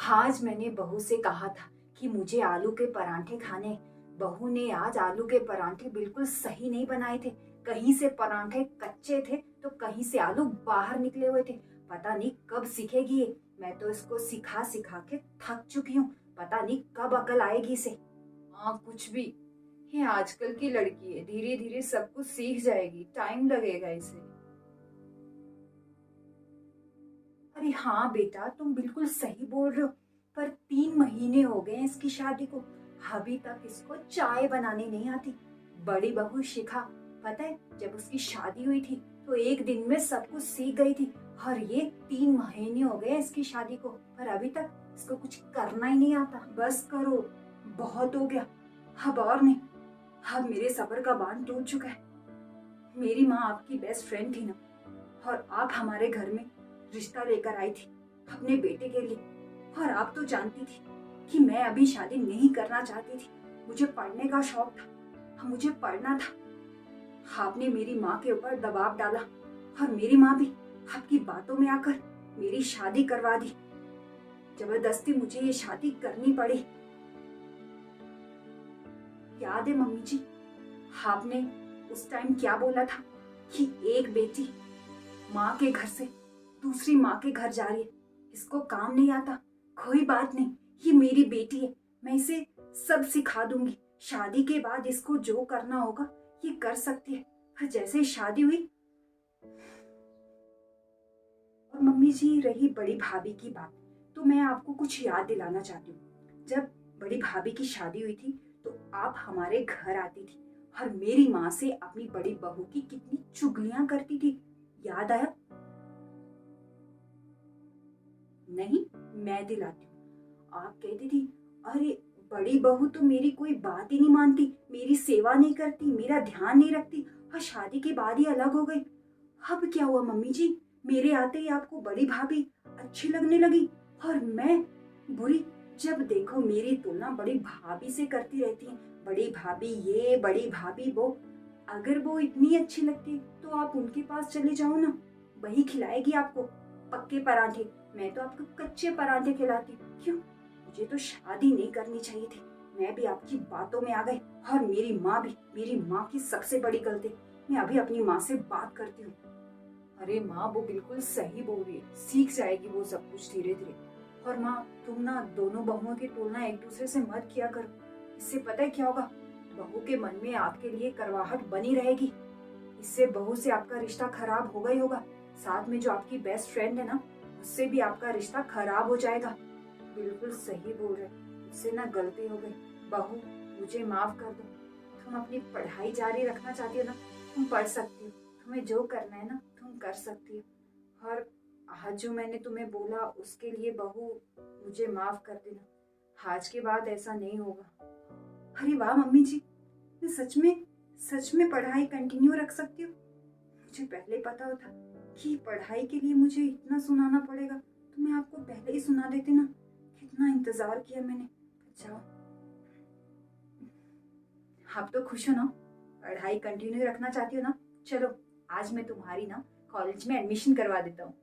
आज मैंने बहू से कहा था कि मुझे आलू के परांठे खाने। बहू ने आज आलू के परांठे बिल्कुल सही नहीं बनाए थे। कहीं से परांठे कच्चे थे तो कहीं से आलू बाहर निकले हुए थे। पता नहीं कब सीखेगी ये। मैं तो इसको सिखा सिखा के थक चुकी हूँ। पता नहीं कब अकल आएगी इसे। हाँ, कुछ भी। ये आजकल की लड़की है, धीरे धीरे सब कुछ सीख जाएगी, टाइम लगेगा इसे। अरे हाँ बेटा, तुम बिल्कुल सही बोल रहे हो। पर 3 महीने हो गए हैं इसकी शादी को। अभी तक इसको चाय बनाने नहीं आती। बड़ी बहू शिखा, पता है जब उसकी शादी हुई थी तो एक दिन में सब कुछ सीख गई थी। और ये 3 महीने हो गए इसकी शादी को, पर अभी तक इसको कुछ करना ही नहीं आता। बस करो, बहुत हो गया। अब और नहीं। अब मेरे सब्र का बांध टूट चुका है। मेरी माँ आपकी बेस्ट फ्रेंड थी ना, और आप हमारे घर में रिश्ता लेकर आई थी अपने बेटे के लिए। और आप तो जानती थी कि मैं अभी शादी नहीं करना चाहती थी। मुझे पढ़ने का शौक था, हाँ, मुझे पढ़ना था। आपने मेरी माँ के ऊपर दबाव डाला और मेरी माँ भी आपकी बातों में आकर मेरी शादी करवा दी। जबरदस्ती मुझे ये शादी करनी पड़ी। याद है मम्मी जी, आपने उस टाइम क्या बोला था कि एक बेटी माँ के घर से दूसरी माँ के घर जा रही है, इसको काम नहीं आता। कोई बात नहीं, ये मेरी बेटी है, मैं इसे सब सिखा दूंगी। शादी के बाद इसको जो करना होगा ये कर सकती है। पर जैसे ही शादी हुई। और मम्मी जी, रही बड़ी भाभी की बात, तो मैं आपको कुछ याद दिलाना चाहती हूँ। जब बड़ी भाभी की शादी हुई थी तो आप हमारे घर आती थी और मेरी माँ से अपनी बड़ी बहू की कितनी चुगलियां करती थी। याद आया? नहीं, मैं दिलाती हूँ। आप कहती थी, अरे बड़ी बहू तो मेरी कोई बात ही नहीं मानती, मेरी सेवा नहीं करती, मेरा ध्यान नहीं रखती, और शादी के बाद ही अलग हो गई। अब क्या हुआ मम्मी जी? मेरे आते ही आपको बड़ी भाभी अच्छी लगने लगी और मैं बुरी। जब देखो मेरी तुलना बड़ी भाभी से करती रहती हैं। बड़ी भाभी ये, बड़ी भाभी वो। अगर वो इतनी अच्छी लगती तो आप उनके पास चले जाओ ना, वही खिलाएगी आपको पक्के पराठे। मैं तो आपको कच्चे पराठे खिलाती हूँ। क्यों? मुझे तो शादी नहीं करनी चाहिए थी। मैं भी आपकी बातों में आ गई, और मेरी माँ भी। मेरी माँ की सबसे बड़ी गलती। मैं अभी अपनी माँ से बात करती हूँ। अरे माँ, वो बिल्कुल सही बोल रही है, सीख जाएगी वो सब कुछ धीरे धीरे। और माँ, तुम ना दोनों बहुओं की तुलना एक दूसरे से मत किया करो। इससे पता है क्या होगा? बहू के मन में आपके लिए करवाहट बनी रहेगी। इससे बहू से आपका रिश्ता खराब होगा ही होगा। साथ में जो आपकी बेस्ट फ्रेंड है ना, उससे भी आपका रिश्ता खराब हो जाएगा। बिल्कुल सही बोल रहे, मुझसे ना गलती हो गई। बहू, मुझे माफ कर दो। तुम अपनी पढ़ाई जारी रखना चाहती हो ना, तुम पढ़ सकती हो। तुम्हें जो करना है ना तुम कर सकती हो। और आज जो मैंने तुम्हें बोला उसके लिए बहू, मुझे माफ कर देना। आज के बाद ऐसा नहीं होगा। अरे वाह मम्मी जी, मैं सच में पढ़ाई कंटिन्यू रख सकती हूँ। मुझे पहले पता होता कि पढ़ाई के लिए मुझे इतना सुनाना पड़ेगा तो मैं आपको पहले ही सुना देती ना। कितना इंतजार किया मैंने। जाओ, आप तो खुश हो ना? पढ़ाई कंटिन्यू रखना चाहती हो ना? चलो, आज मैं तुम्हारी ना कॉलेज में एडमिशन करवा देता हूँ।